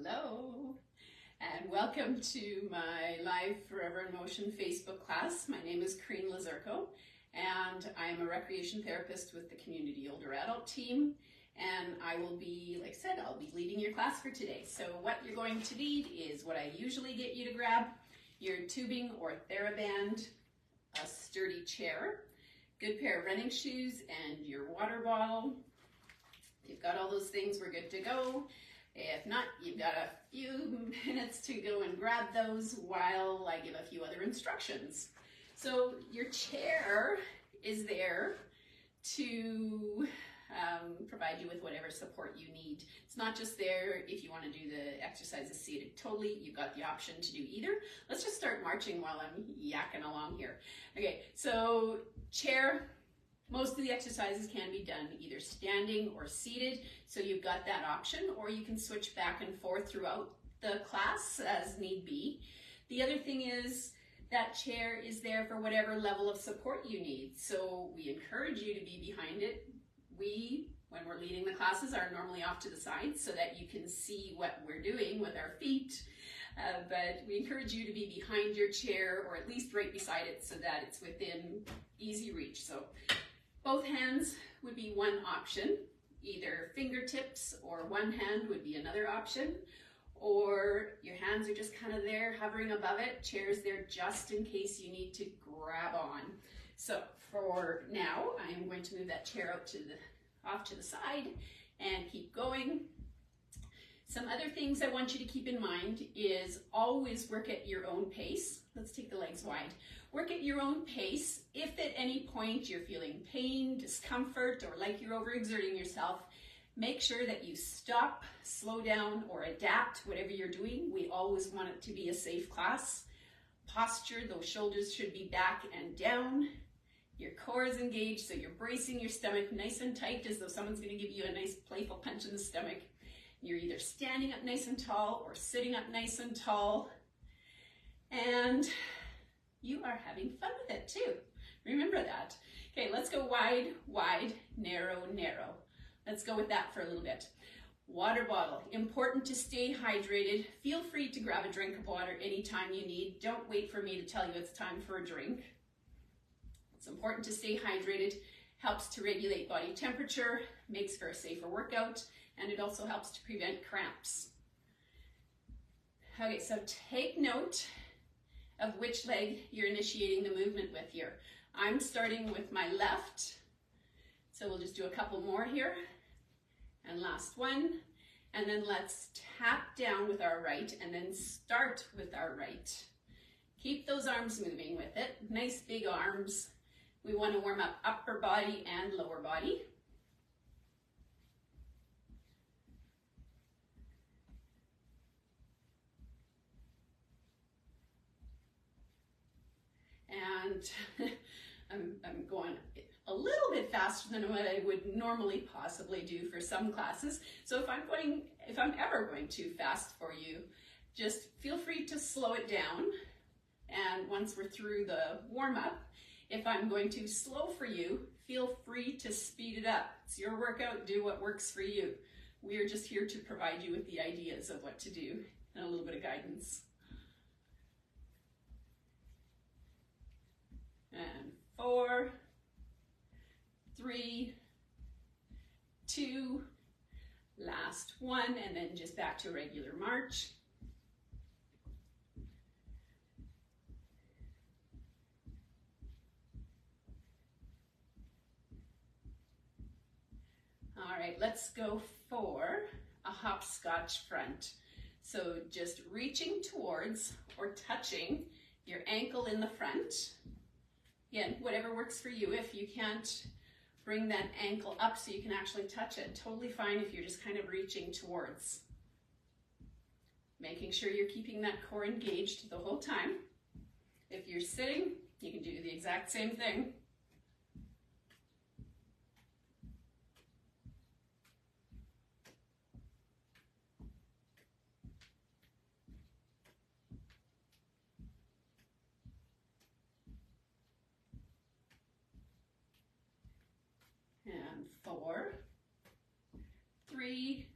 Hello, and welcome to my live Forever in Motion Facebook class. My name is Kereen, and I am a recreation therapist with the Community Older Adult team. And I will be, like I said, I'll be leading your class for today. So what you're going to need is what I usually get you to grab: your tubing or TheraBand, a sturdy chair, good pair of running shoes, and your water bottle. If you've got all those things, we're good to go. If not, you've got a few minutes to go and grab those while I give a few other instructions. So your chair is there to provide you with whatever support you need. It's not just there if you want to do the exercises seated totally. You've got the option to do either. Let's just start marching while I'm yakking along here. Okay, so chair. Most of the exercises can be done either standing or seated, so you've got that option, or you can switch back and forth throughout the class as need be. The other thing is that chair is there for whatever level of support you need, so we encourage you to be behind it. We, when we're leading the classes, are normally off to the side so that you can see what we're doing with our feet, but we encourage you to be behind your chair or at least right beside it so that it's within easy reach. So both hands would be one option, either fingertips or one hand would be another option, or your hands are just kind of there hovering above it. Chair's there just in case you need to grab on. So for now, I am going to move that chair off to the side and keep going. Some other things I want you to keep in mind is always work at your own pace. Let's take the legs wide. Work at your own pace. If at any point you're feeling pain, discomfort, or like you're overexerting yourself, make sure that you stop, slow down, or adapt whatever you're doing. We always want it to be a safe class. Posture, those shoulders should be back and down. Your core is engaged, so you're bracing your stomach nice and tight as though someone's going to give you a nice playful punch in the stomach. You're either standing up nice and tall or sitting up nice and tall. And you are having fun with it too. Remember that. Okay, let's go wide, wide, narrow, narrow. Let's go with that for a little bit. Water bottle. Important to stay hydrated. Feel free to grab a drink of water anytime you need. Don't wait for me to tell you it's time for a drink. It's important to stay hydrated. Helps to regulate body temperature, makes for a safer workout, and it also helps to prevent cramps. Okay, so take note of which leg you're initiating the movement with here. I'm starting with my left, so we'll just do a couple more here. And last one, and then let's tap down with our right and then start with our right. Keep those arms moving with it, nice big arms. We want to warm up upper body and lower body. And I'm going a little bit faster than what I would normally possibly do for some classes. So if I'm ever going too fast for you, just feel free to slow it down. And once we're through the warm-up, if I'm going too slow for you, feel free to speed it up. It's your workout, do what works for you. We are just here to provide you with the ideas of what to do and a little bit of guidance. And 4, 3, 2, last one, and then just back to a regular march. All right, let's go for a hopscotch front. So just reaching towards or touching your ankle in the front. Again, whatever works for you. If you can't bring that ankle up so you can actually touch it, totally fine if you're just kind of reaching towards. Making sure you're keeping that core engaged the whole time. If you're sitting, you can do the exact same thing. And 4, 3,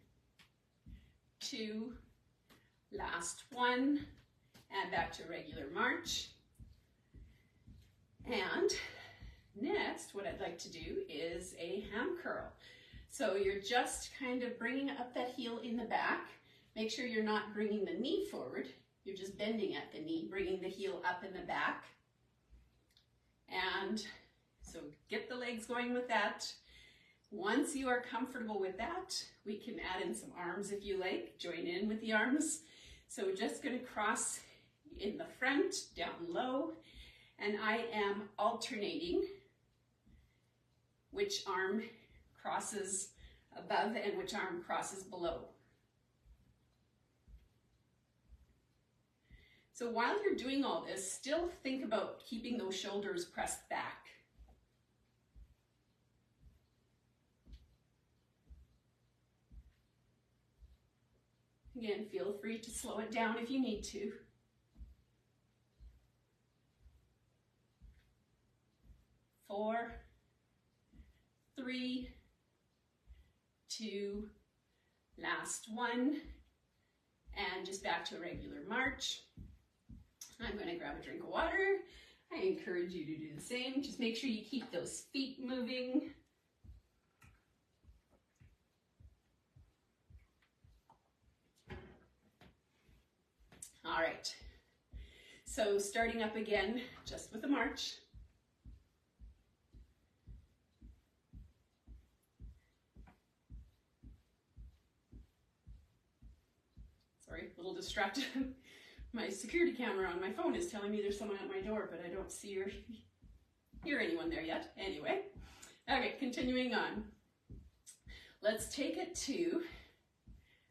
2, last one, and back to regular march. And next, what I'd like to do is a ham curl. So you're just kind of bringing up that heel in the back. Make sure you're not bringing the knee forward. You're just bending at the knee, bringing the heel up in the back. And so get the legs going with that. Once you are comfortable with that, we can add in some arms if you like. Join in with the arms. So we're just going to cross in the front, down low, and I am alternating which arm crosses above and which arm crosses below. So while you're doing all this, still think about keeping those shoulders pressed back. Again, feel free to slow it down if you need to. Four, three, two, last one, and just back to a regular march. I'm going to grab a drink of water. I encourage you to do the same. Just make sure you keep those feet moving. All right, so starting up again, just with a march. Sorry, a little distracted. My security camera on my phone is telling me there's someone at my door, but I don't see or hear anyone there yet. Anyway, okay, continuing on. Let's take it to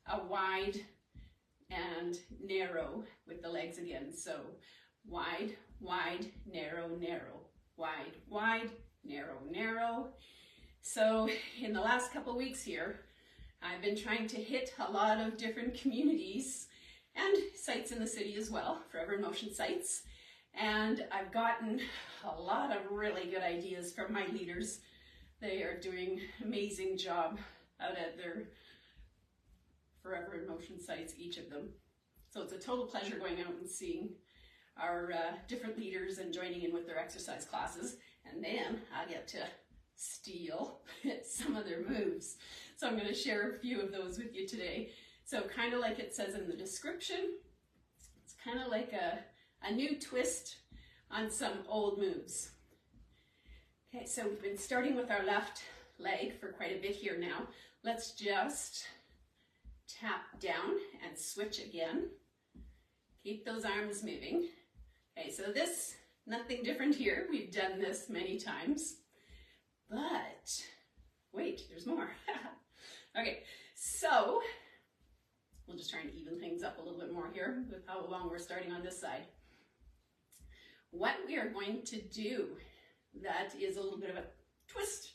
a wide and narrow with the legs again. So wide, wide, narrow, narrow, wide, wide, narrow, narrow. So in the last couple weeks here, I've been trying to hit a lot of different communities and sites in the city as well, Forever in Motion sites. And I've gotten a lot of really good ideas from my leaders. They are doing an amazing job out at their Forever in Motion sites, each of them. So it's a total pleasure going out and seeing our different leaders and joining in with their exercise classes. And then I get to steal some of their moves. So I'm going to share a few of those with you today. So kind of like it says in the description, it's kind of like a new twist on some old moves. Okay, so we've been starting with our left leg for quite a bit here now. Let's just tap down and switch again. Keep those arms moving. Okay, so this, nothing different here. We've done this many times, but wait, there's more. Okay, so we'll just try and even things up a little bit more here with how long we're starting on this side. What we are going to do that is a little bit of a twist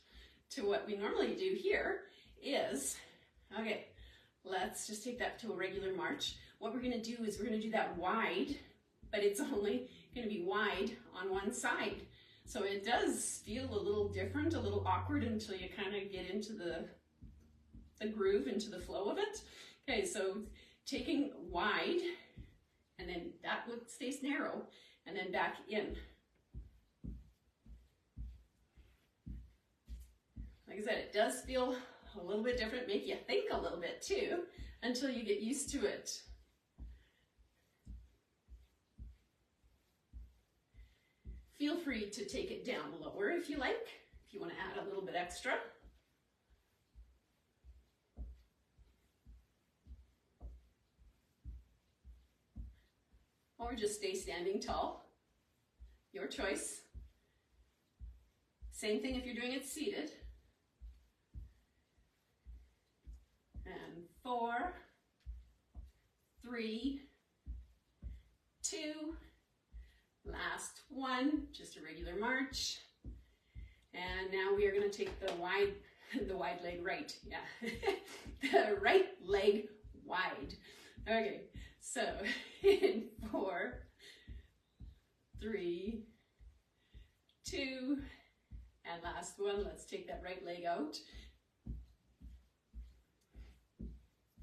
to what we normally do here is, okay, let's just take that to a regular march. What we're going to do is we're going to do that wide, but it's only going to be wide on one side. So it does feel a little different, a little awkward until you kind of get into the groove, into the flow of it. Okay, so taking wide, and then that stays narrow, and then back in. Like I said, it does feel a little bit different, make you think a little bit too, until you get used to it. Feel free to take it down lower if you like, if you want to add a little bit extra. Or just stay standing tall, your choice. Same thing if you're doing it seated. And 4, 3, 2, last one, just a regular march. And now we are going to take the wide leg right, yeah, the right leg wide. Okay, so in 4, 3, 2, and last one, let's take that right leg out.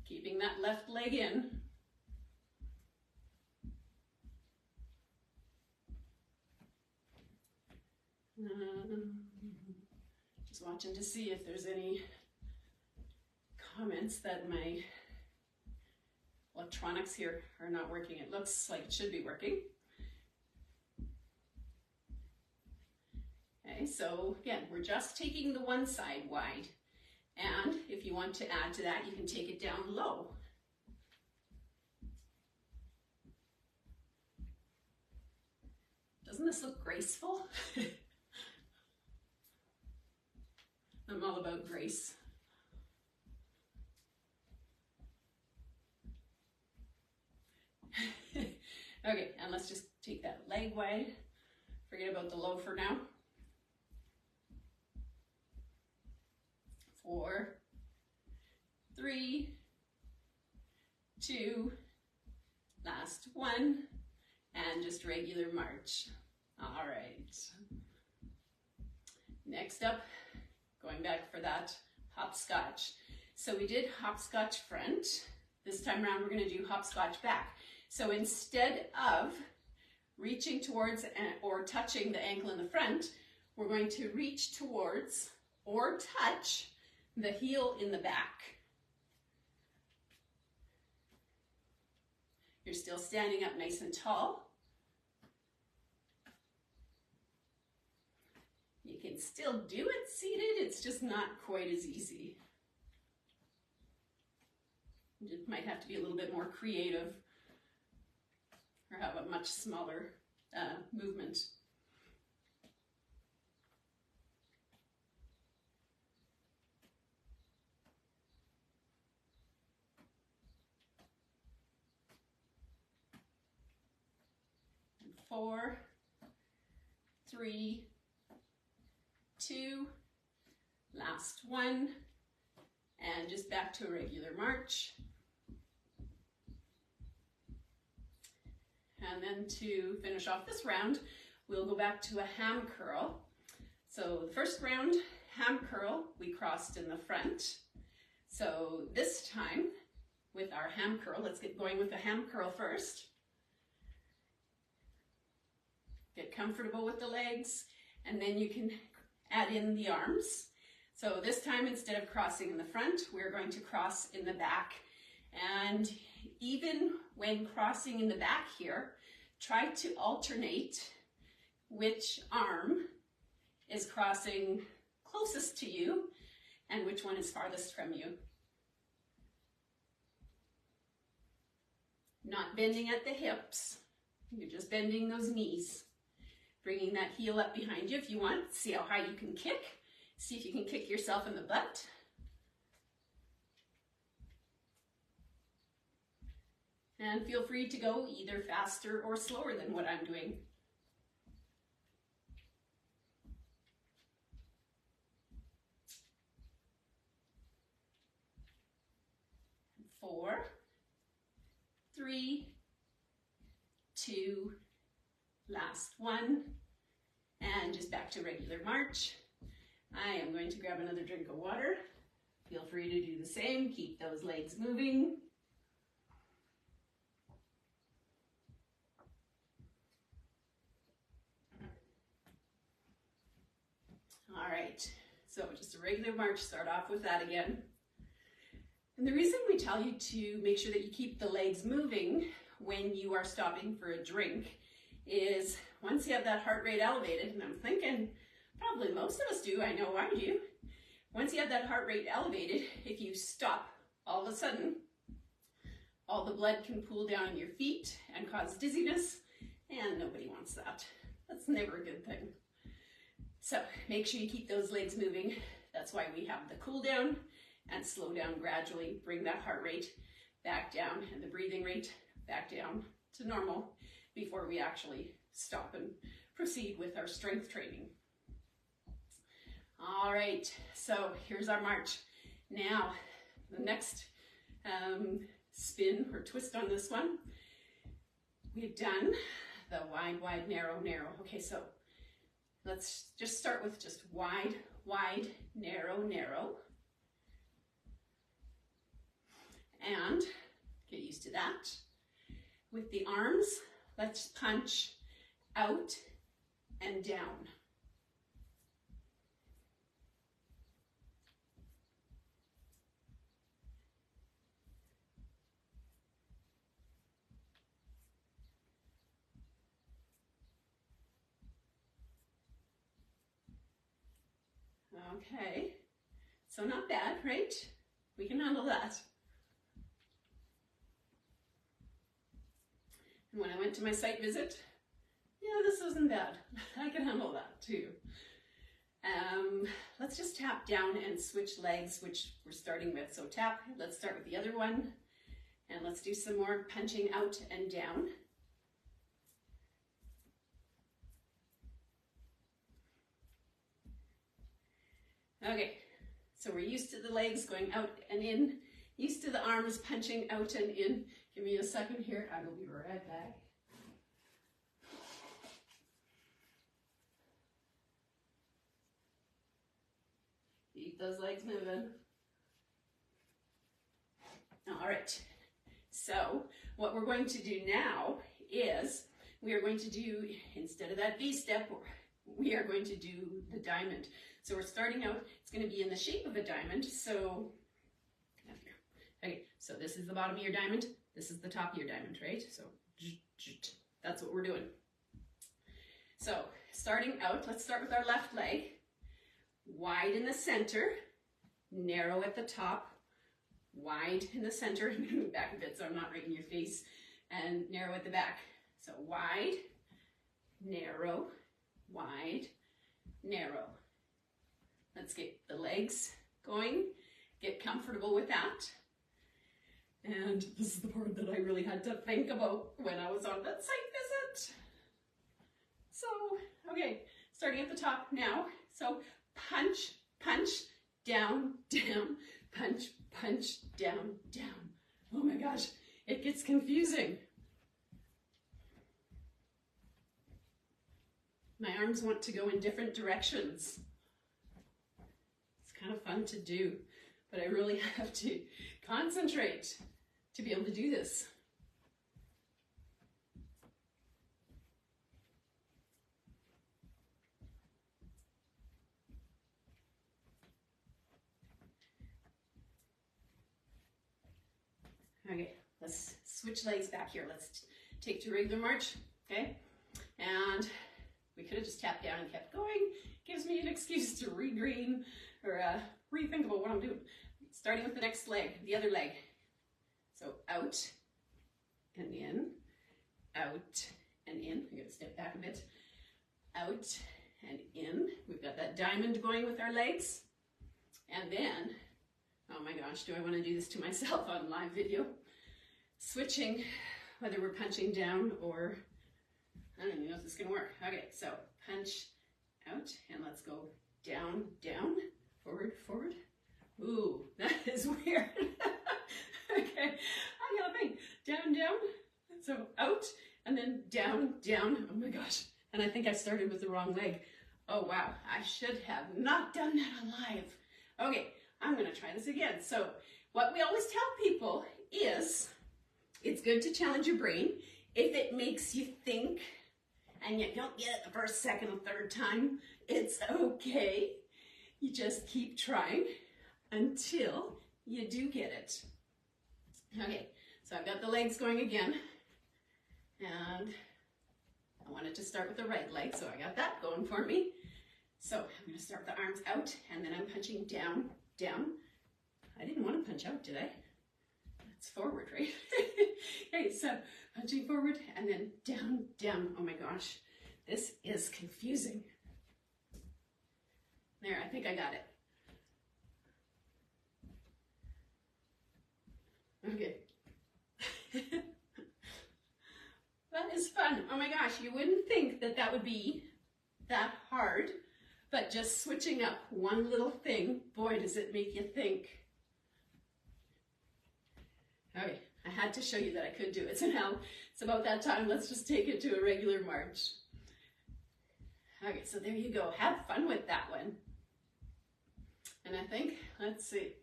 Keeping that left leg in. Just watching to see if there's any comments that my electronics here are not working. It looks like it should be working. Okay, so again, we're just taking the one side wide. And if you want to add to that, you can take it down low. Doesn't this look graceful? I'm all about grace. Okay, and let's just take that leg wide. Forget about the low for now. 4, 3, 2, last one, and just regular march. All right. Next up, going back for that hopscotch. So we did hopscotch front. This time around, we're going to do hopscotch back. So instead of reaching towards or touching the ankle in the front, we're going to reach towards or touch the heel in the back. You're still standing up nice and tall. You can still do it seated, it's just not quite as easy. You might have to be a little bit more creative or have a much smaller movement. And 4, 3, 2, last one, and just back to a regular march. And then to finish off this round, we'll go back to a ham curl. So the first round, ham curl, we crossed in the front. So this time, with our ham curl, let's get going with the ham curl first. Get comfortable with the legs, and then you can add in the arms. So this time, instead of crossing in the front, we're going to cross in the back. And even when crossing in the back here, try to alternate which arm is crossing closest to you and which one is farthest from you. Not bending at the hips, you're just bending those knees. Bringing that heel up behind you if you want. See how high you can kick. See if you can kick yourself in the butt. And feel free to go either faster or slower than what I'm doing. 4, 3, 2, last one, and just back to regular march. I am going to grab another drink of water. Feel free to do the same. Keep those legs moving. All right, so just a regular march, start off with that again. And the reason we tell you to make sure that you keep the legs moving when you are stopping for a drink is once you have that heart rate elevated, and I'm thinking probably most of us do, I know I do, once you have that heart rate elevated, if you stop all of a sudden, all the blood can pool down in your feet and cause dizziness, and nobody wants that. That's never a good thing. So make sure you keep those legs moving. That's why we have the cool down and slow down gradually. Bring that heart rate back down and the breathing rate back down to normal before we actually stop and proceed with our strength training. All right, so here's our march. Now, the next spin or twist on this one, we've done the wide, wide, narrow, narrow. Okay, so let's just start with just wide, wide, narrow, narrow. And get used to that. With the arms, let's punch out and down. Okay, so not bad, right? We can handle that. And when I went to my site visit, yeah, this isn't bad. I can handle that too. Let's just tap down and switch legs, which we're starting with. So tap, let's start with the other one, and let's do some more punching out and down. Okay, so we're used to the legs going out and in, used to the arms punching out and in. Give me a second here, I will be right back. Keep those legs moving. All right, so what we're going to do now is we are going to do, instead of that V step, we are going to do the diamond. So we're starting out, it's going to be in the shape of a diamond. So, okay, so this is the bottom of your diamond, this is the top of your diamond, right? So that's what we're doing. So starting out, let's start with our left leg. Wide in the center, narrow at the top, wide in the center, back a bit so I'm not right in your face, and narrow at the back. So wide, narrow, wide, narrow. Let's get the legs going, get comfortable with that. And this is the part that I really had to think about when I was on that site visit. So, okay, starting at the top now. So punch, punch, down, down, punch, punch, down, down. Oh my gosh, it gets confusing. My arms want to go in different directions. It's kind of fun to do, but I really have to concentrate to be able to do this. Okay, let's switch legs back here. Let's take to regular march, okay? And we could have just tapped down and kept going. Gives me an excuse to regreen or rethink about what I'm doing. Starting with the next leg, the other leg. So out and in, out and in. I'm gonna step back a bit. Out and in. We've got that diamond going with our legs. And then, oh my gosh, do I want to do this to myself on live video? Switching, whether we're punching down or, I don't even know if this is going to work. Okay, so punch out and let's go down, down, forward, forward. Ooh, that is weird. Okay, I gotta think. Down, down, so out and then down, down. Oh my gosh. And I think I started with the wrong leg. Oh wow, I should have not done that on live. Okay, I'm gonna try this again. So what we always tell people is, it's good to challenge your brain. If it makes you think and you don't get it the first, second, or third time, it's okay. You just keep trying until you do get it. Okay, so I've got the legs going again. And I wanted to start with the right leg, so I got that going for me. So I'm gonna start with the arms out and then I'm punching down, down. I didn't want to punch out, did I? That's forward, right? Okay, so punching forward and then down, down. Oh my gosh, this is confusing. There, I think I got it. Okay. That is fun. Oh my gosh, you wouldn't think that that would be that hard, but just switching up one little thing, boy, does it make you think. Okay, I had to show you that I could do it, so now it's about that time. Let's just take it to a regular march. Okay, so there you go. Have fun with that one. And I think, let's see,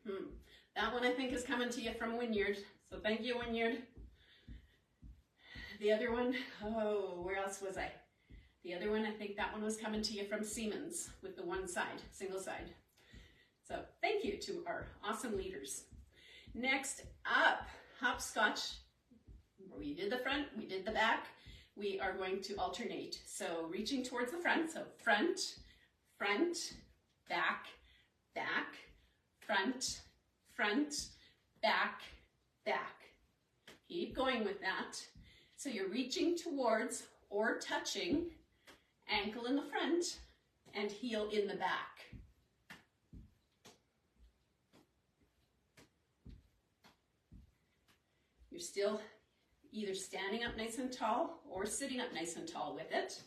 that one I think is coming to you from Wynyard, so thank you, Wynyard. The other one, oh, where else was I? The other one, I think that one was coming to you from Siemens with the one side, single side. So thank you to our awesome leaders. Next up, hopscotch. We did the front, we did the back. We are going to alternate. So reaching towards the front, so front, front, back, back, front, front, back, back. Keep going with that. So you're reaching towards or touching ankle in the front and heel in the back. You're still either standing up nice and tall or sitting up nice and tall with it.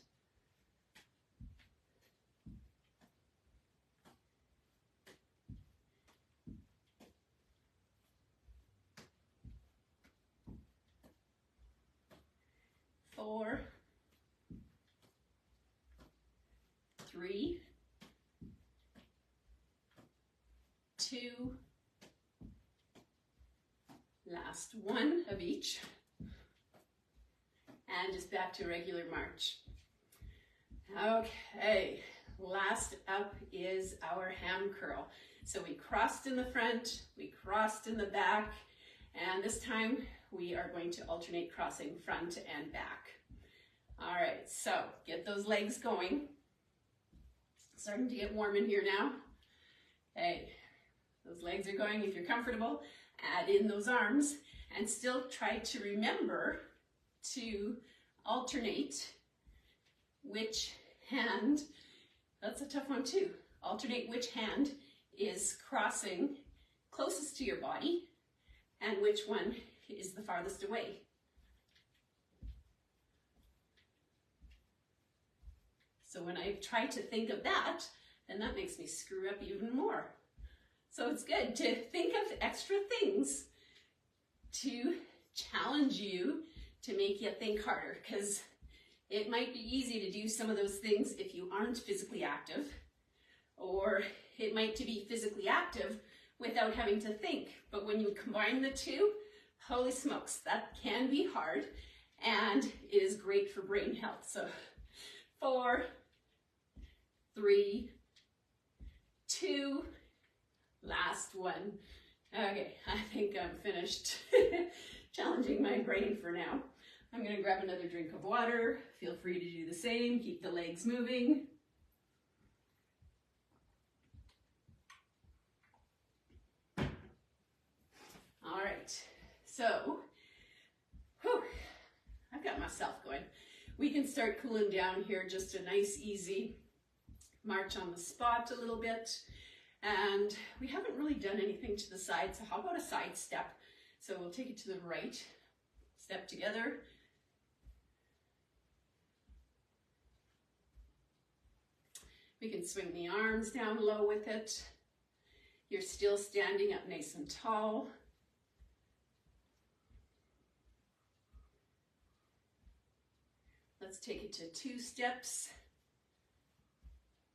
Four, three, two, last one of each, and just back to regular march. Okay, last up is our ham curl. So we crossed in the front, we crossed in the back, and this time we are going to alternate crossing front and back. All right, so get those legs going. Starting to get warm in here now. Okay, those legs are going. If you're comfortable, add in those arms and still try to remember to alternate which hand, that's a tough one too, alternate which hand is crossing closest to your body and which one is the farthest away. So when I try to think of that, then that makes me screw up even more. So it's good to think of extra things to challenge you, to make you think harder, because it might be easy to do some of those things if you aren't physically active, or it might be physically active without having to think. But when you combine the two, holy smokes, that can be hard and it is great for brain health. So 4, 3, 2, last one. Okay, I think I'm finished challenging my brain for now. I'm gonna grab another drink of water. Feel free to do the same. Keep the legs moving. All right, so, I've got myself going. We can start cooling down here, just a nice, easy march on the spot a little bit. And we haven't really done anything to the side, so how about a side step? So we'll take it to the right, step together. We can swing the arms down low with it. You're still standing up nice and tall. Let's take it to 2 steps.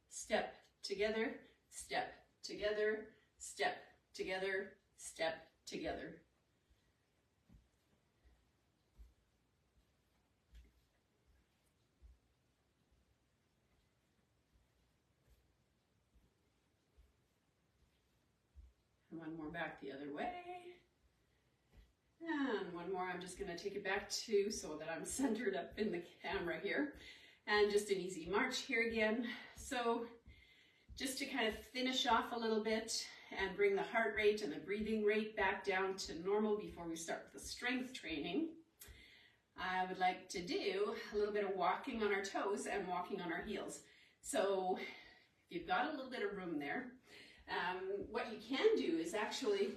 Step together, step together, step together, step together. And one more back the other way. And one more, I'm just going to take it back to so that I'm centered up in the camera here. And just an easy march here again. So just to kind of finish off a little bit and bring the heart rate and the breathing rate back down to normal before we start with the strength training, I would like to do a little bit of walking on our toes and walking on our heels. So if you've got a little bit of room there, what you can do is actually,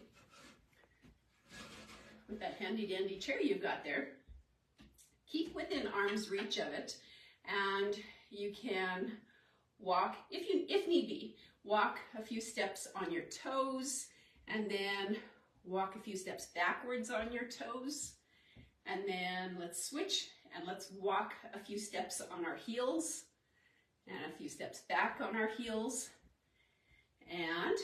with that handy dandy chair you've got there, keep within arm's reach of it, and you can walk, if need be, walk a few steps on your toes, and then walk a few steps backwards on your toes, and then let's switch and let's walk a few steps on our heels and a few steps back on our heels. And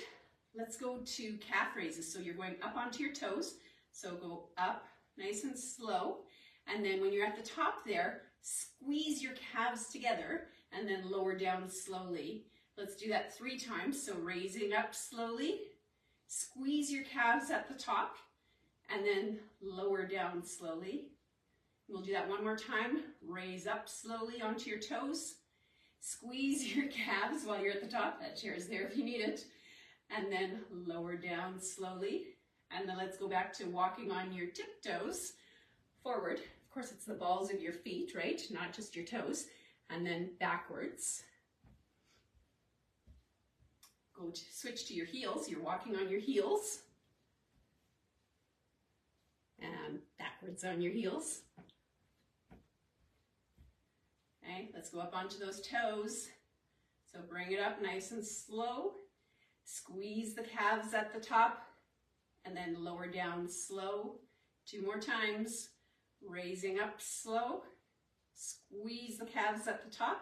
let's go to calf raises. So you're going up onto your toes, so go up nice and slow, and then when you're at the top there, squeeze your calves together and then lower down slowly. Let's do that 3 times. So raising up slowly, squeeze your calves at the top, and then lower down slowly. We'll do that one more time. Raise up slowly onto your toes, squeeze your calves while you're at the top. That chair is there if you need it. and then lower down slowly. And then let's go back to walking on your tiptoes forward. Of course, it's the balls of your feet, right? Not just your toes. And then backwards. Switch to your heels. You're walking on your heels. And backwards on your heels. Okay, let's go up onto those toes. So bring it up nice and slow. Squeeze the calves at the top and then lower down slow. 2 more times. Raising up slow. Squeeze the calves at the top.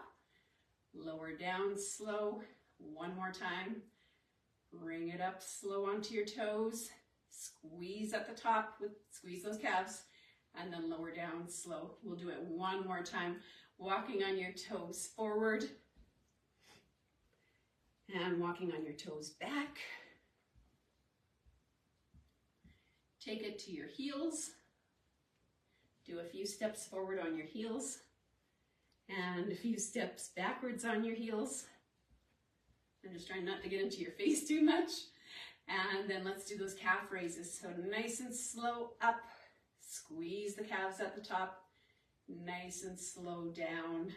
Lower down slow. 1 more time. Bring it up slow onto your toes. Squeeze at the top, squeeze those calves, and then lower down slow. We'll do it 1 more time. Walking on your toes forward. And walking on your toes back. Take it to your heels. Do a few steps forward on your heels. And a few steps backwards on your heels. I'm just trying not to get into your face too much. And then let's do those calf raises. So nice and slow up. Squeeze the calves at the top. Nice and slow down.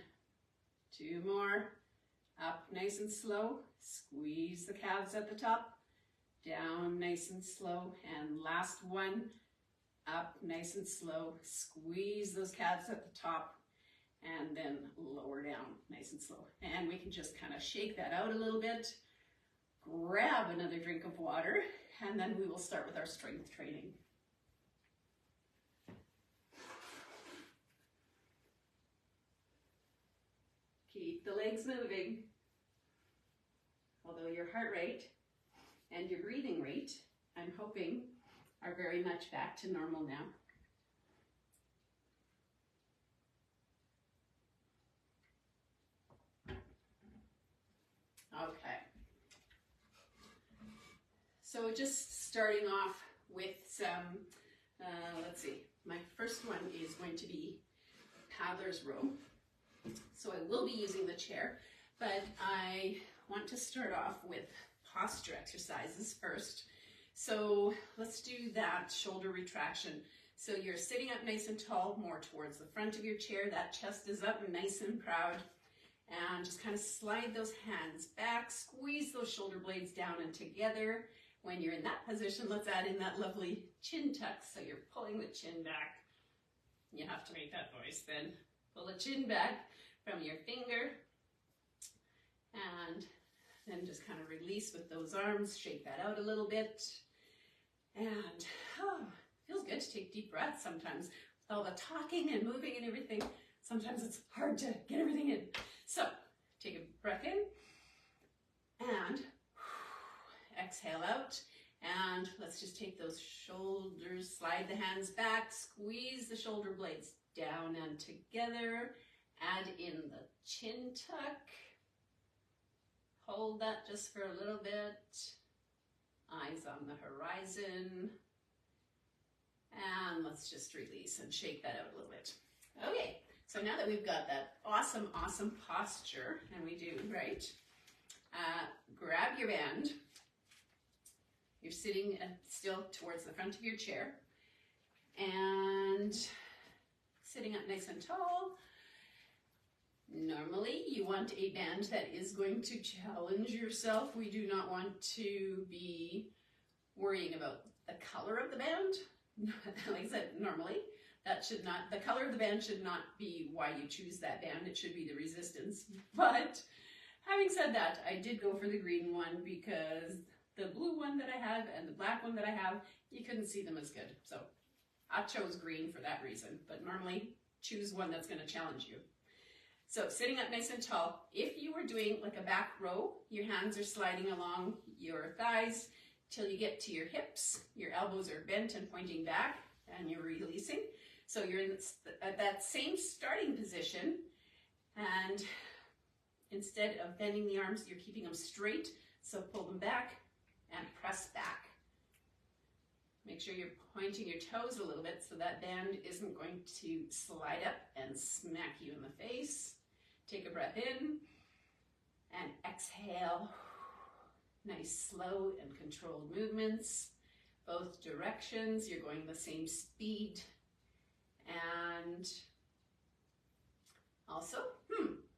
2 more. Up nice and slow. Squeeze the calves at the top. Down nice and slow. And last one. Up nice and slow. Squeeze those calves at the top. And then lower down nice and slow. And we can just kind of shake that out a little bit. Grab another drink of water, and then we will start with our strength training. Keep the legs moving. Although your heart rate and your breathing rate, I'm hoping, are very much back to normal now. Okay. So just starting off with some, let's see, my first one is going to be paddler's row. So I will be using the chair, but I want to start off with posture exercises first. So let's do that shoulder retraction. So you're sitting up nice and tall, more towards the front of your chair. That chest is up nice and proud. And just kind of slide those hands back, squeeze those shoulder blades down and together. When you're in that position, let's add in that lovely chin tuck. So you're pulling the chin back. You have to make that voice then. Pull the chin back from your finger. And then just kind of release with those arms. Shake that out a little bit. And feels good to take deep breaths sometimes. With all the talking and moving and everything, sometimes it's hard to get everything in. So take a breath in and exhale out. And let's just take those shoulders, slide the hands back, squeeze the shoulder blades down and together. Add in the chin tuck. Hold that just for a little bit. Eyes on the horizon. And let's just release and shake that out a little bit. Okay, so now that we've got that awesome, awesome posture, and we do, right? Grab your band. You're sitting still towards the front of your chair. And sitting up nice and tall. Normally, you want a band that is going to challenge yourself. We do not want to be worrying about the color of the band. Like I said, normally, the color of the band should not be why you choose that band. It should be the resistance. But having said that, I did go for the green one because the blue one that I have and the black one that I have, you couldn't see them as good. So I chose green for that reason. But normally, choose one that's going to challenge you. So sitting up nice and tall, if you were doing like a back row, your hands are sliding along your thighs till you get to your hips. Your elbows are bent and pointing back and you're releasing. So you're at that same starting position, and instead of bending the arms, you're keeping them straight. So pull them back and press back. Make sure you're pointing your toes a little bit so that band isn't going to slide up and smack you in the face. Take a breath in and exhale. Nice slow and controlled movements. Both directions, you're going the same speed. And also,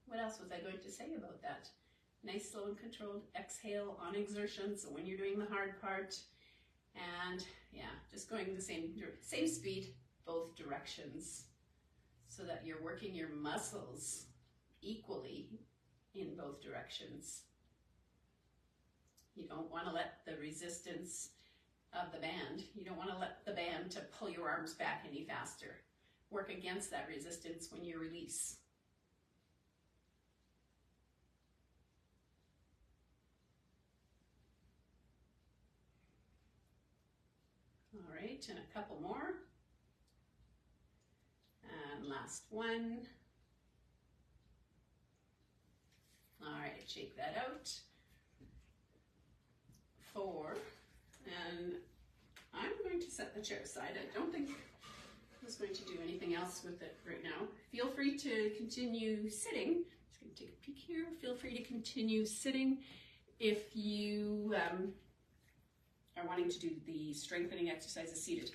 what else was I going to say about that? Nice, slow and controlled exhale on exertion, so when you're doing the hard part. And yeah, just going the same speed, both directions, so that you're working your muscles equally in both directions. You don't want to let the resistance of the band, you don't want to let the band to pull your arms back any faster. Work against that resistance when you release. All right, and a couple more. And last one. All right, shake that out. 4. And I'm going to set the chair aside. I don't think I'm just going to do anything else with it right now. Feel free to continue sitting. Just going to take a peek here. Feel free to continue sitting if you are wanting to do the strengthening exercises seated.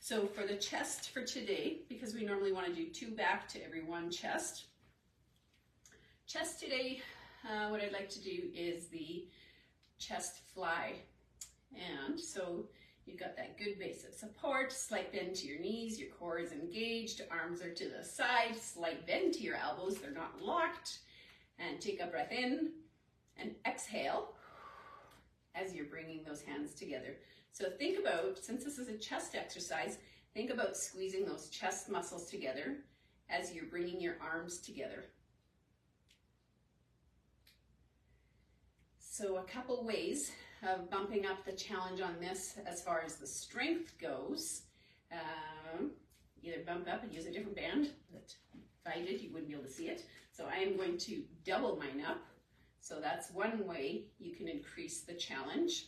So for the chest for today, because we normally want to do 2 back to every 1 chest. Chest today, what I'd like to do is the chest fly. And so you've got that good base of support, slight bend to your knees, your core is engaged, arms are to the side, slight bend to your elbows, they're not locked. And take a breath in and exhale as you're bringing those hands together. So think about, since this is a chest exercise, think about squeezing those chest muscles together as you're bringing your arms together. So a couple ways of bumping up the challenge on this as far as the strength goes. Either bump up and use a different band, but if I did, you wouldn't be able to see it. So I am going to double mine up. So that's one way you can increase the challenge.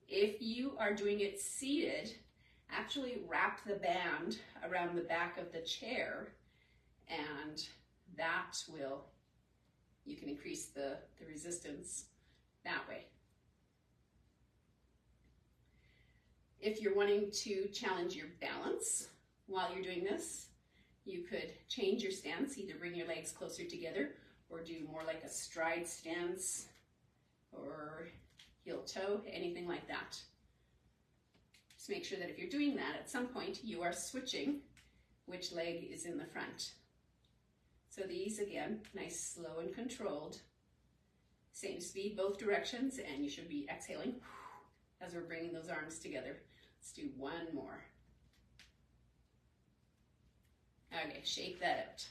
If you are doing it seated, actually wrap the band around the back of the chair, and that will, you can increase the resistance that way. If you're wanting to challenge your balance while you're doing this, you could change your stance, either bring your legs closer together or do more like a stride stance or heel toe, anything like that. Just make sure that if you're doing that, at some point you are switching which leg is in the front. So these, again, nice, slow and controlled. Same speed, both directions, and you should be exhaling as we're bringing those arms together. Let's do one more. Okay, shake that out.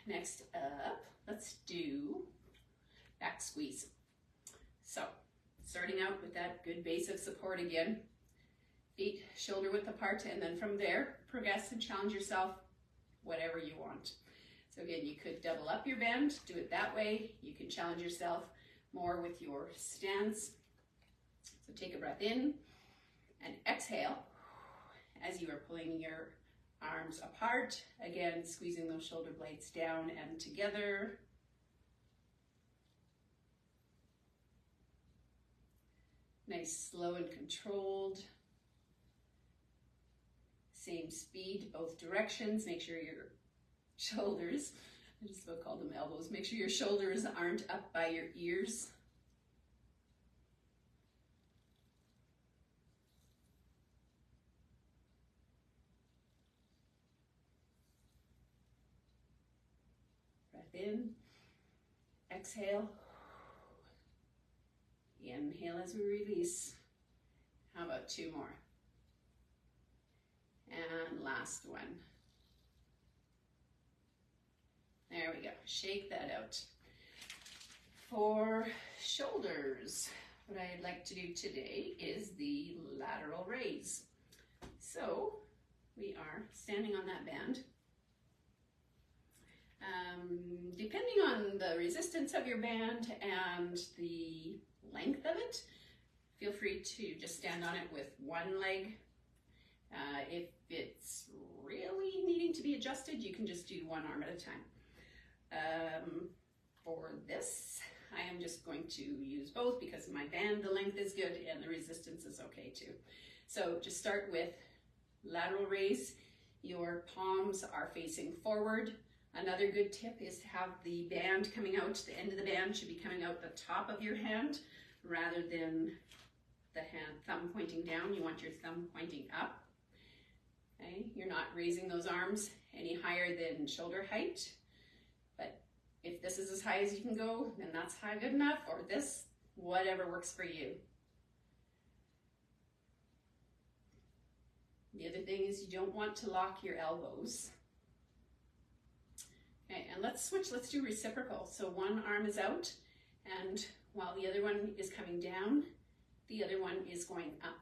Next up, let's do back squeeze. So, starting out with that good base of support again. Feet shoulder width apart, and then from there, progress and challenge yourself whatever you want. So again, you could double up your band, do it that way. You can challenge yourself more with your stance. So take a breath in and exhale as you are pulling your arms apart. Again, squeezing those shoulder blades down and together. Nice, slow and controlled. Same speed, both directions. Make sure your shoulders, I just about called them elbows, make sure your shoulders aren't up by your ears. Breath in, exhale, inhale as we release. How about 2 more? And last one. There we go. Shake that out. For shoulders, what I'd like to do today is the lateral raise. So we are standing on that band. Depending on the resistance of your band and the length of it, feel free to just stand on it with one leg. If it's really needing to be adjusted, you can just do one arm at a time. For this, I am just going to use both because my band, the length is good and the resistance is okay too. So just start with lateral raise. Your palms are facing forward. Another good tip is to have the band coming out. The end of the band should be coming out the top of your hand rather than the thumb pointing down. You want your thumb pointing up. Okay? You're not raising those arms any higher than shoulder height. But if this is as high as you can go, then that's high good enough, or this, whatever works for you. The other thing is you don't want to lock your elbows. Okay, and let's switch, let's do reciprocal. So one arm is out, and while the other one is coming down, the other one is going up.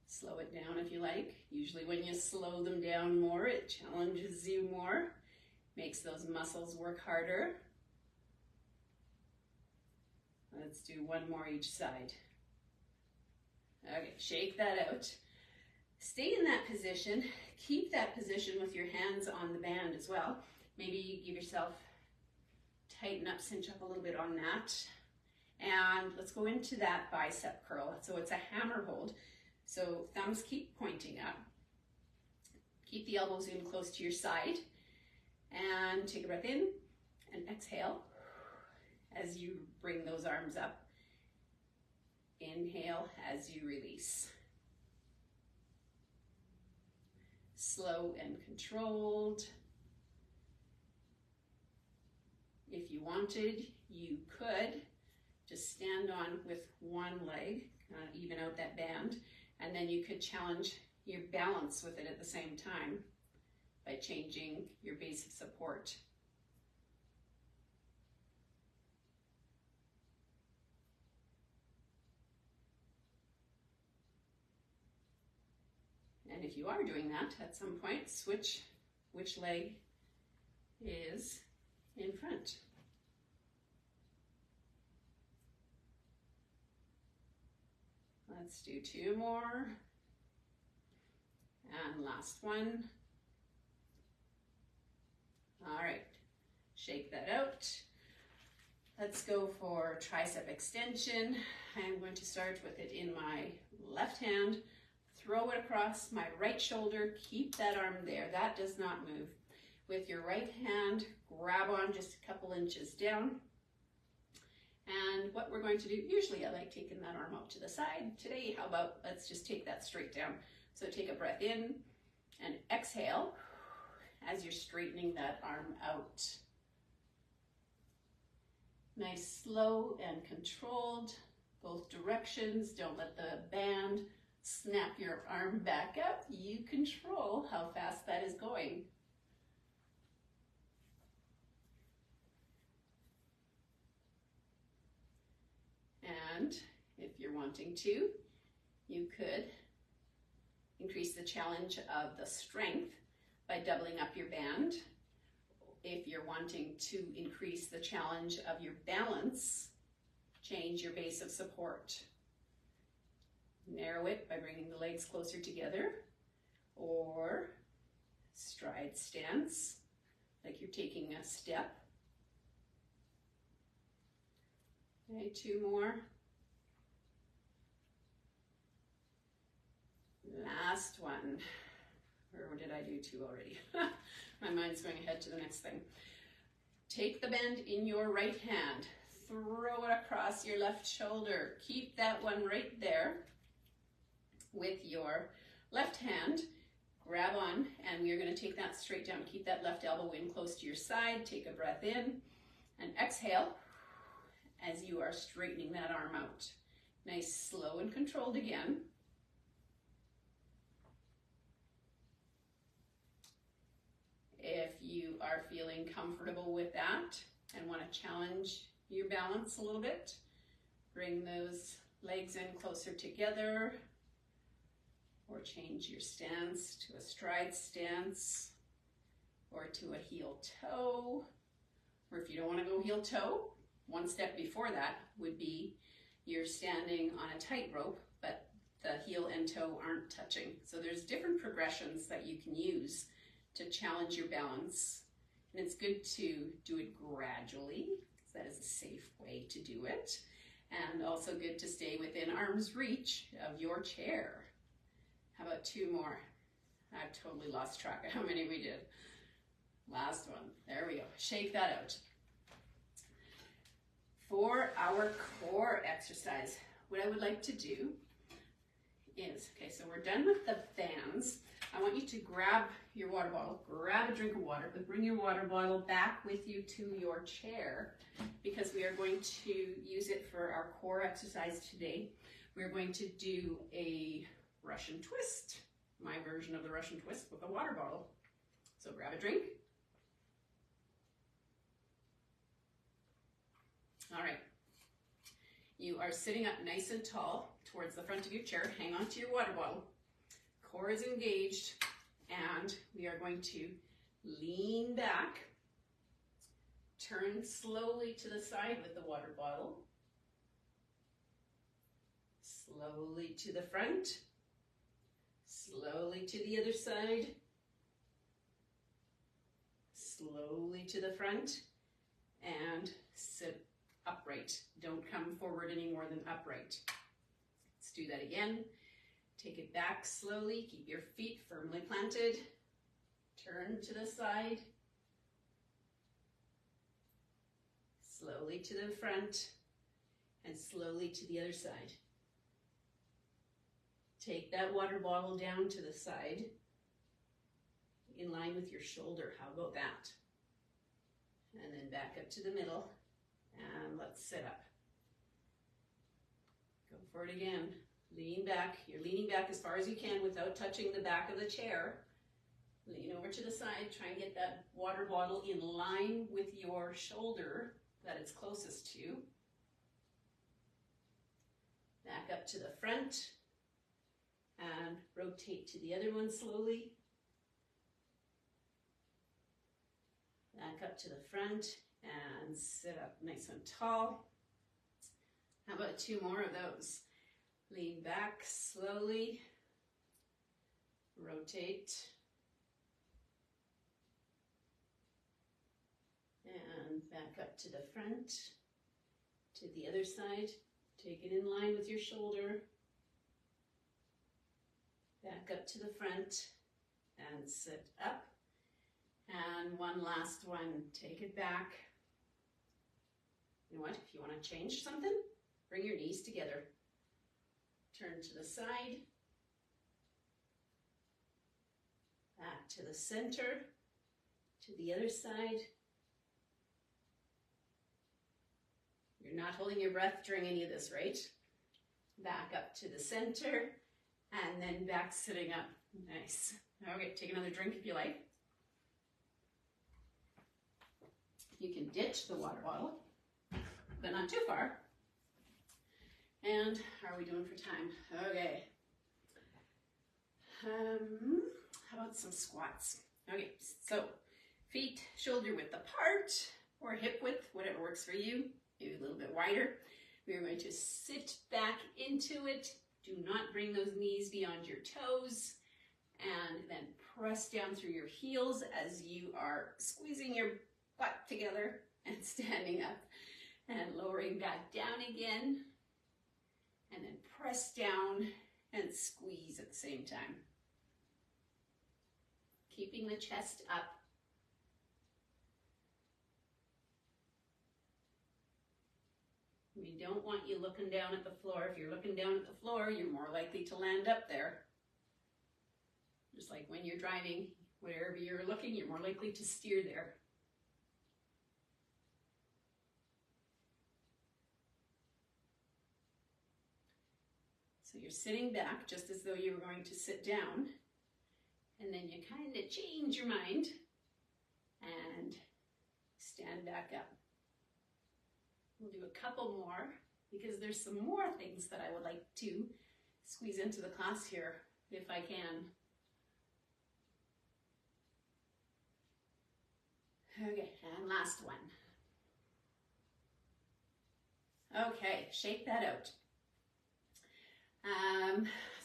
Slow it down if you like. Usually when you slow them down more, it challenges you more, makes those muscles work harder. Let's do one more each side. Okay, shake that out. Stay in that position. Keep that position with your hands on the band as well. Maybe you give yourself, tighten up, cinch up a little bit on that. And let's go into that bicep curl. So it's a hammer hold. So thumbs keep pointing up. Keep the elbows in close to your side. And take a breath in and exhale as you bring those arms up. Inhale as you release. Slow and controlled. If you wanted, you could just stand on with one leg, even out that band, and then you could challenge your balance with it at the same time by changing your base of support. And if you are doing that, at some point, switch which leg is in front. Let's do two more. And last one. All right, shake that out. Let's go for tricep extension. I'm going to start with it in my left hand. Throw it across my right shoulder. Keep that arm there. That does not move. With your right hand, grab on just a couple inches down. And what we're going to do, usually I like taking that arm out to the side. Today, how about let's just take that straight down. So take a breath in and exhale as you're straightening that arm out. Nice, slow and controlled, both directions. Don't let the band snap your arm back up. You control how fast that is going. And if you're wanting to, you could increase the challenge of the strength by doubling up your band. If you're wanting to increase the challenge of your balance, change your base of support. Narrow it by bringing the legs closer together, or stride stance, like you're taking a step. Okay, two more. Last one. Or did I do two already? My mind's going ahead to the next thing. Take the bend in your right hand. Throw it across your left shoulder. Keep that one right there. With your left hand, grab on, and we are going to take that straight down. Keep that left elbow in close to your side. Take a breath in and exhale as you are straightening that arm out. Nice, slow and controlled again. If you are feeling comfortable with that and want to challenge your balance a little bit, bring those legs in closer together, or change your stance to a stride stance, or to a heel toe. Or if you don't want to go heel toe, one step before that would be you're standing on a tightrope, but the heel and toe aren't touching. So there's different progressions that you can use to challenge your balance. And it's good to do it gradually, because that is a safe way to do it. And also good to stay within arm's reach of your chair. How about 2 more? I've totally lost track of how many we did. Last one. There we go. Shake that out. For our core exercise, what I would like to do is, okay, so we're done with the fans. I want you to grab your water bottle, grab a drink of water, but bring your water bottle back with you to your chair, because we are going to use it for our core exercise today. We're going to do a Russian twist, my version of the Russian twist with a water bottle. So grab a drink. All right. You are sitting up nice and tall towards the front of your chair. Hang on to your water bottle. Core is engaged, and we are going to lean back, turn slowly to the side with the water bottle, slowly to the front, slowly to the other side, slowly to the front, and sit upright. Don't come forward any more than upright. Let's do that again. Take it back slowly. Keep your feet firmly planted. Turn to the side. Slowly to the front and slowly to the other side. Take that water bottle down to the side in line with your shoulder. How about that? And then back up to the middle. And let's sit up. Go for it again. Lean back. You're leaning back as far as you can without touching the back of the chair. Lean over to the side. Try and get that water bottle in line with your shoulder that it's closest to. Back up to the front. And rotate to the other one slowly. Back up to the front. And sit up nice and tall. How about 2 more of those? Lean back slowly. Rotate. And back up to the front. To the other side. Take it in line with your shoulder. Back up to the front. And sit up. And one last one. Take it back. You know what? If you want to change something, bring your knees together. Turn to the side. Back to the center. To the other side. You're not holding your breath during any of this, right? Back up to the center. And then back sitting up. Nice. Okay, take another drink if you like. You can ditch the water bottle, but not too far. And how are we doing for time? Okay. How about some squats? Okay, so feet shoulder width apart or hip width, whatever works for you, maybe a little bit wider. We are going to sit back into it. Do not bring those knees beyond your toes. And then press down through your heels as you are squeezing your butt together and standing up and lowering back down again, and then press down and squeeze at the same time. Keeping the chest up. We don't want you looking down at the floor. If you're looking down at the floor, you're more likely to land up there. Just like when you're driving, wherever you're looking, you're more likely to steer there. So you're sitting back just as though you were going to sit down, and then you kind of change your mind and stand back up. We'll do a couple more because there's some more things that I would like to squeeze into the class here if I can. Okay, and last one. Okay, shake that out.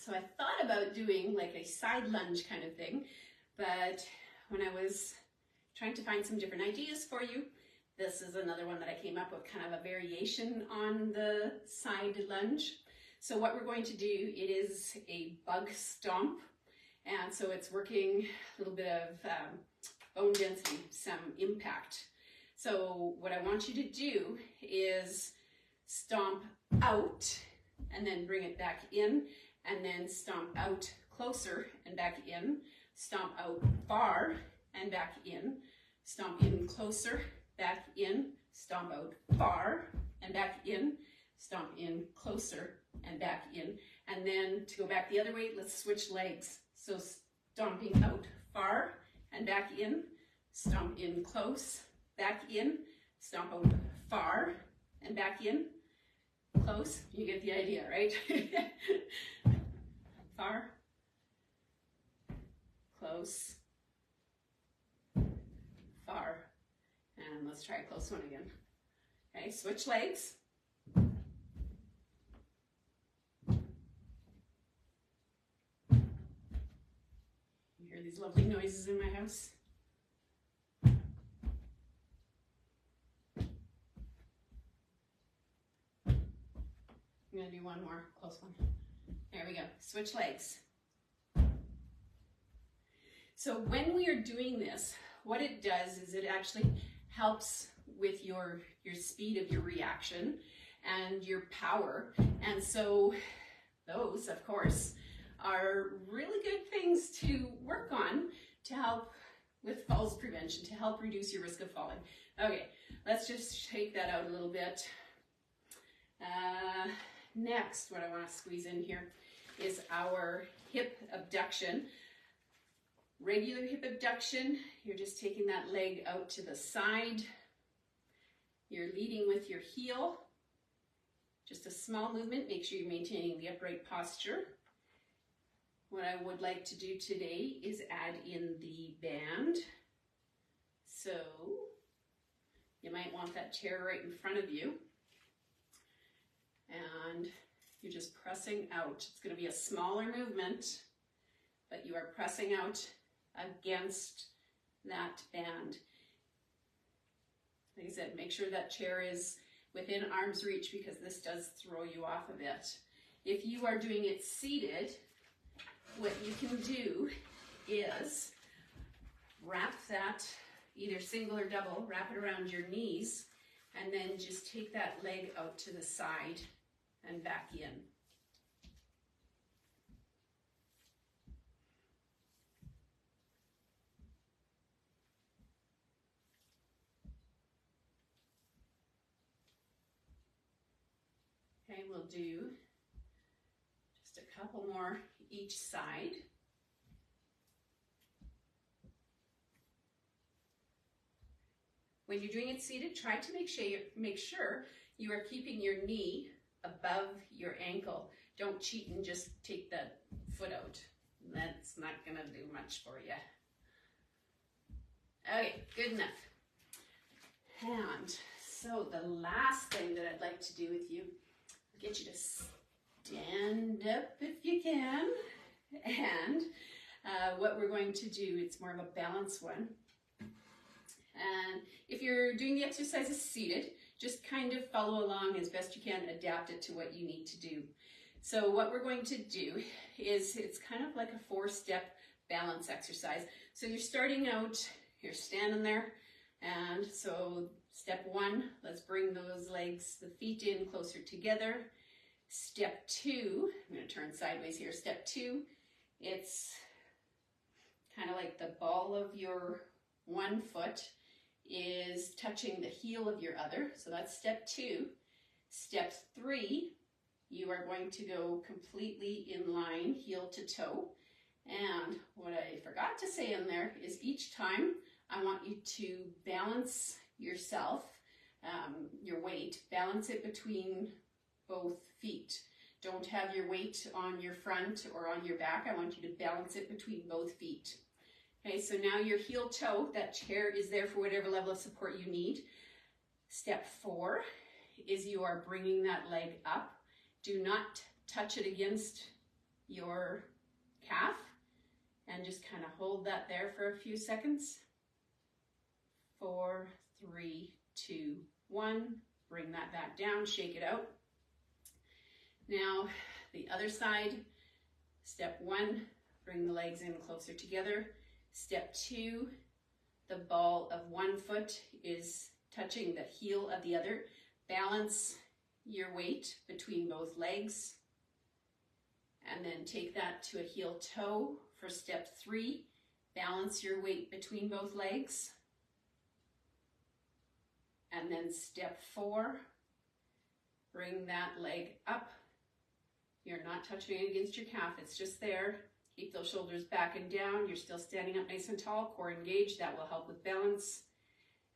So I thought about doing like a side lunge kind of thing, but when I was trying to find some different ideas for you, this is another one that I came up with, kind of a variation on the side lunge. So what we're going to do, it is a bug stomp, and so it's working a little bit of bone density, some impact. So what I want you to do is stomp out and then bring it back in, and then stomp out closer and back in, stomp out far and back in, stomp in closer, back in, stomp out far and back in, stomp in closer and back in. And then to go back the other way, let's switch legs. So stomping out far and back in, stomp in close, back in, stomp out far and back in, close. You get the idea, right? Far, close, far, and let's try a close one again. Okay, switch legs. You hear these lovely noises in my house? I'm going to do one more close one. There we go. Switch legs. So when we are doing this, what it does is it actually helps with your speed of your reaction and your power. And so those, of course, are really good things to work on to help with falls prevention, to help reduce your risk of falling. Okay, let's just shake that out a little bit. Next, what I want to squeeze in here is our hip abduction. Regular hip abduction, you're just taking that leg out to the side. You're leading with your heel. Just a small movement. Make sure you're maintaining the upright posture. What I would like to do today is add in the band. So you might want that chair right in front of you. And you're just pressing out. It's going to be a smaller movement, but you are pressing out against that band. Like I said, make sure that chair is within arm's reach because this does throw you off a bit. If you are doing it seated, what you can do is wrap that, either single or double, wrap it around your knees, and then just take that leg out to the side and back in. Okay, we'll do just a couple more each side. When you're doing it seated, try to make sure you are keeping your knee above your ankle. Don't cheat and just take that foot out. That's not going to do much for you. Okay, good enough. And so the last thing that I'd like to do with you, I'll get you to stand up if you can. And what we're going to do, it's more of a balance one. And if you're doing the exercises seated, just kind of follow along as best you can, adapt it to what you need to do. So what we're going to do is, it's kind of like a 4-step balance exercise. So you're starting out, you're standing there, and so step 1, let's bring those legs, the feet in closer together. Step 2, I'm going to turn sideways here. Step 2, it's kind of like the ball of your one foot is touching the heel of your other. So that's step 2. Step 3, you are going to go completely in line, heel to toe. And what I forgot to say in there is each time I want you to balance yourself, your weight, balance it between both feet. Don't have your weight on your front or on your back. I want you to balance it between both feet. Okay, so now your heel toe, that chair is there for whatever level of support you need. Step 4 is you are bringing that leg up. Do not touch it against your calf, and just kind of hold that there for a few seconds. 4, 3, 2, 1. Bring that back down, shake it out. Now, the other side, step 1, bring the legs in closer together. Step 2, the ball of one foot is touching the heel of the other. Balance your weight between both legs. And then take that to a heel toe for step 3. Balance your weight between both legs. And then step 4, bring that leg up. You're not touching it against your calf, it's just there. Keep those shoulders back and down. You're still standing up nice and tall, core engaged. That will help with balance.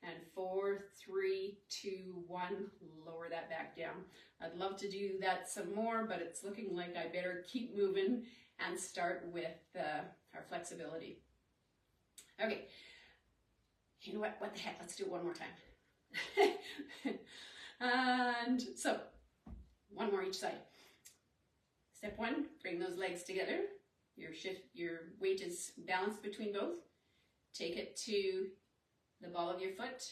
And 4, 3, 2, 1, lower that back down. I'd love to do that some more, but it's looking like I better keep moving and start with our flexibility. Okay, you know what the heck, let's do it one more time. And so, one more each side. Step 1, bring those legs together. Your weight is balanced between both. Take it to the ball of your foot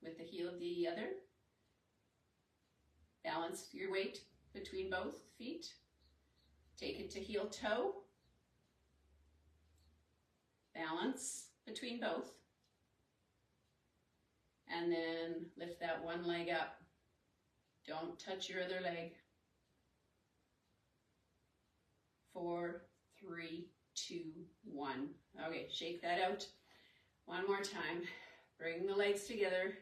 with the heel of the other. Balance your weight between both feet. Take it to heel toe. Balance between both. And then lift that one leg up. Don't touch your other leg. 4, 3, 2, 1. Okay, shake that out. One more time. Bring the legs together.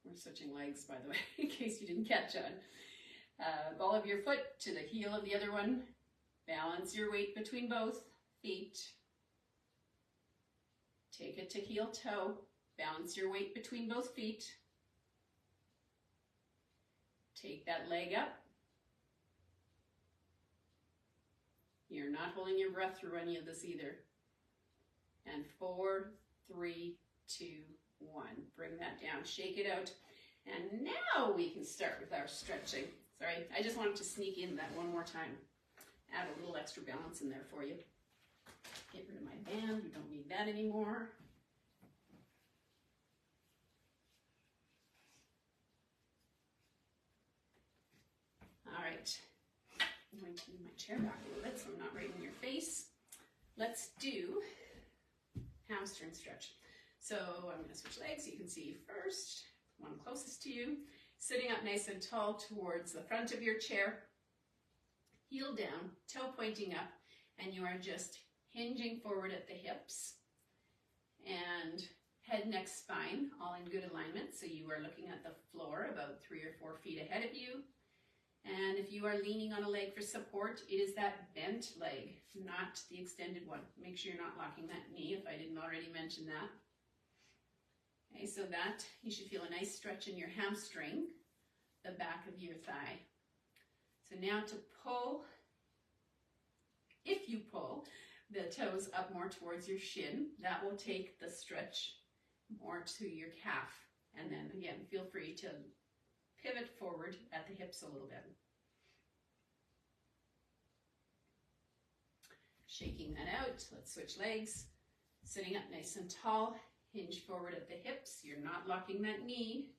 We're switching legs, by the way, in case you didn't catch on. Ball of your foot to the heel of the other one. Balance your weight between both feet. Take it to heel toe. Balance your weight between both feet. Take that leg up. You're not holding your breath through any of this either. And 4, 3, 2, 1. Bring that down, shake it out. And now we can start with our stretching. Sorry, I just wanted to sneak in that one more time. Add a little extra balance in there for you. Get rid of my band, we don't need that anymore. All right, I'm going to move my chair back a little bit so I'm not right in your face. Let's do hamstring stretch. So I'm going to switch legs so you can see first, one closest to you. Sitting up nice and tall towards the front of your chair. Heel down, toe pointing up, and you are just hinging forward at the hips. And head, neck, spine, all in good alignment. So you are looking at the floor about 3 or 4 feet ahead of you. And if you are leaning on a leg for support, it is that bent leg, not the extended one. Make sure you're not locking that knee if I didn't already mention that. Okay, so that, you should feel a nice stretch in your hamstring, the back of your thigh. So now to pull, if you pull the toes up more towards your shin, that will take the stretch more to your calf. And then again, feel free to pivot forward at the hips a little bit. Shaking that out, let's switch legs. Sitting up nice and tall, hinge forward at the hips. You're not locking that knee.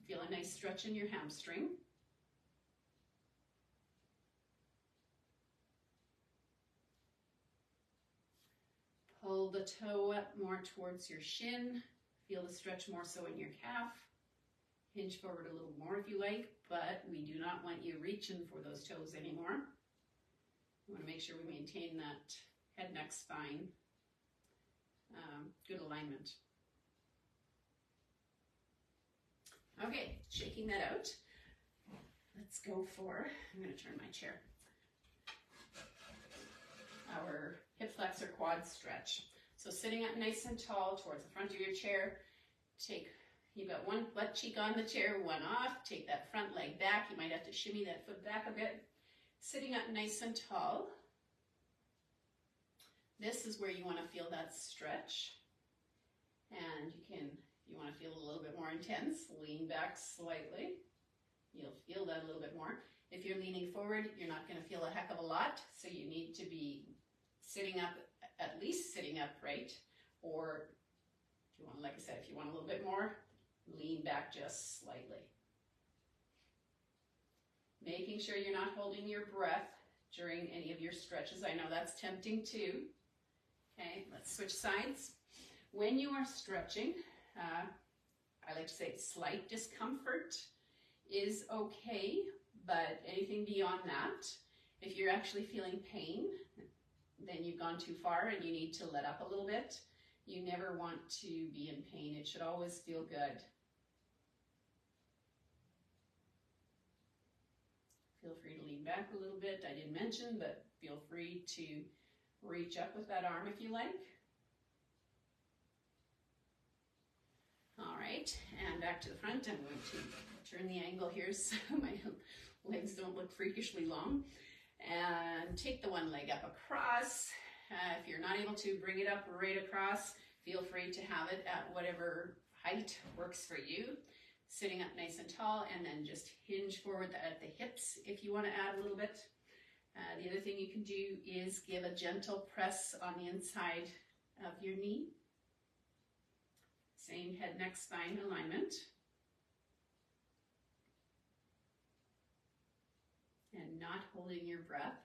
Feel a nice stretch in your hamstring. Pull the toe up more towards your shin. Feel the stretch more so in your calf. Hinge forward a little more if you like, but we do not want you reaching for those toes anymore. We want to make sure we maintain that head, neck, spine, good alignment. Okay, shaking that out. Let's go for, I'm going to turn my chair, our hip flexor quad stretch. So sitting up nice and tall towards the front of your chair, you've got one butt cheek on the chair, one off. Take that front leg back. You might have to shimmy that foot back a bit. Sitting up nice and tall. This is where you want to feel that stretch. And you can If you want to feel a little bit more intense, lean back slightly. You'll feel that a little bit more. If you're leaning forward, you're not going to feel a heck of a lot, so you need to be sitting up, at least sitting upright, or if you want, like I said, if you want a little bit more, lean back just slightly. Making sure you're not holding your breath during any of your stretches. I know that's tempting too. Okay, let's switch sides. When you are stretching, I like to say slight discomfort is okay, but anything beyond that, if you're actually feeling pain, then you've gone too far and you need to let up a little bit. You never want to be in pain. It should always feel good. Feel free to lean back a little bit. I didn't mention, but feel free to reach up with that arm if you like. All right, and back to the front. I'm going to turn the angle here so my legs don't look freakishly long. And take the one leg up across. If you're not able to bring it up right across, feel free to have it at whatever height works for you. Sitting up nice and tall, and then just hinge forward at the hips if you want to add a little bit. The other thing you can do is give a gentle press on the inside of your knee. Same head, neck, spine alignment. And not holding your breath.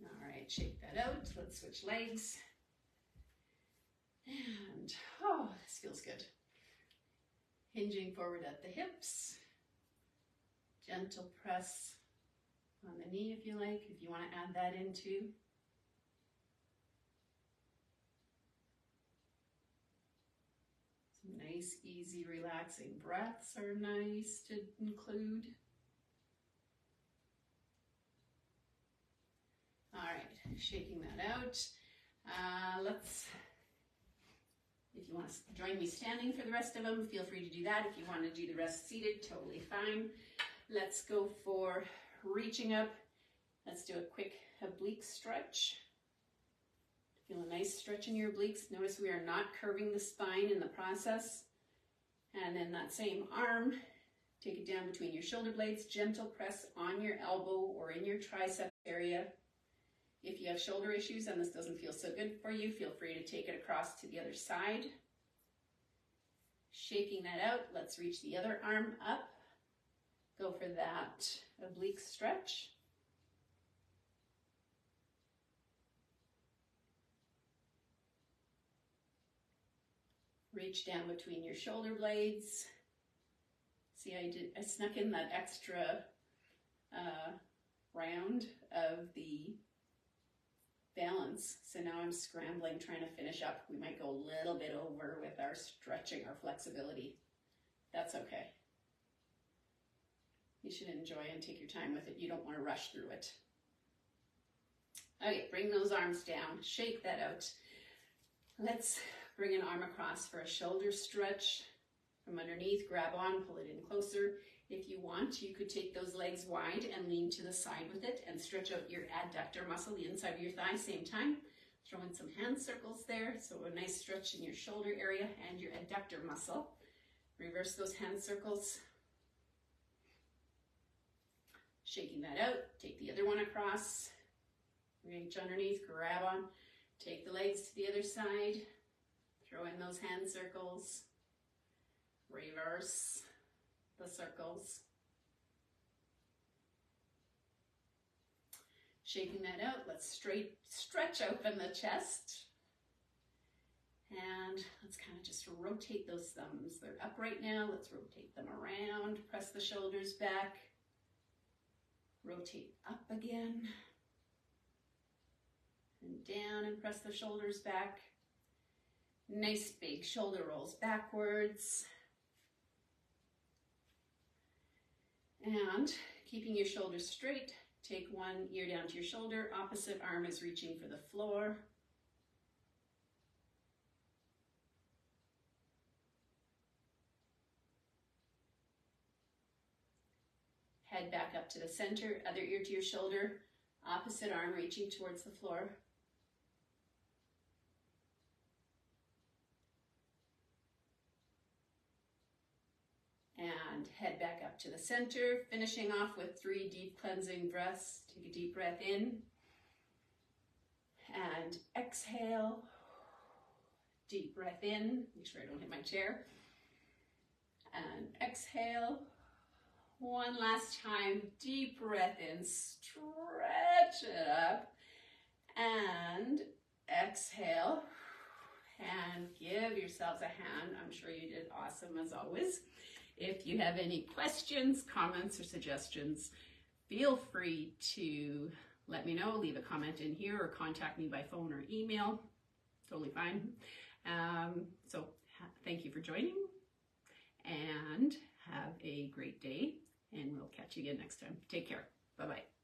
All right, shake that out. Let's switch legs. And, oh, this feels good. Hinging forward at the hips. Gentle press on the knee if you like, if you want to add that in too. Some nice, easy, relaxing breaths are nice to include. All right, shaking that out. If you want to join me standing for the rest of them, feel free to do that. If you want to do the rest seated, totally fine. Let's go for reaching up. Let's do a quick oblique stretch. Feel a nice stretch in your obliques. Notice we are not curving the spine in the process. And then that same arm, take it down between your shoulder blades, gentle press on your elbow or in your tricep area. If you have shoulder issues and this doesn't feel so good for you, feel free to take it across to the other side. Shaking that out, let's reach the other arm up. Go for that oblique stretch. Reach down between your shoulder blades. See, I snuck in that extra round of the balance. So now I'm scrambling, trying to finish up. We might go a little bit over with our stretching, our flexibility. That's okay. You should enjoy and take your time with it. You don't want to rush through it. Okay, bring those arms down. Shake that out. Let's bring an arm across for a shoulder stretch. From underneath, grab on, pull it in closer. If you want, you could take those legs wide and lean to the side with it and stretch out your adductor muscle, the inside of your thigh, same time. Throw in some hand circles there, so a nice stretch in your shoulder area and your adductor muscle. Reverse those hand circles. Shaking that out, take the other one across. Reach underneath, grab on, take the legs to the other side. Throw in those hand circles. Reverse the circles. Shaking that out, let's stretch open the chest. And let's kind of just rotate those thumbs. They're up right now. Let's rotate them around. Press the shoulders back. Rotate up again. And down and press the shoulders back. Nice big shoulder rolls backwards. And keeping your shoulders straight, take one ear down to your shoulder, opposite arm is reaching for the floor. head back up to the center, other ear to your shoulder, opposite arm reaching towards the floor. And head back up to the center, finishing off with 3 deep cleansing breaths. Take a deep breath in and exhale. Deep breath in, make sure I don't hit my chair. And exhale. One last time, deep breath in, stretch it up. And exhale. And give yourselves a hand. I'm sure you did awesome as always. If you have any questions, comments, or suggestions, feel free to let me know. Leave a comment in here or contact me by phone or email. Totally fine. So thank you for joining and have a great day, and we'll catch you again next time. Take care. Bye-bye.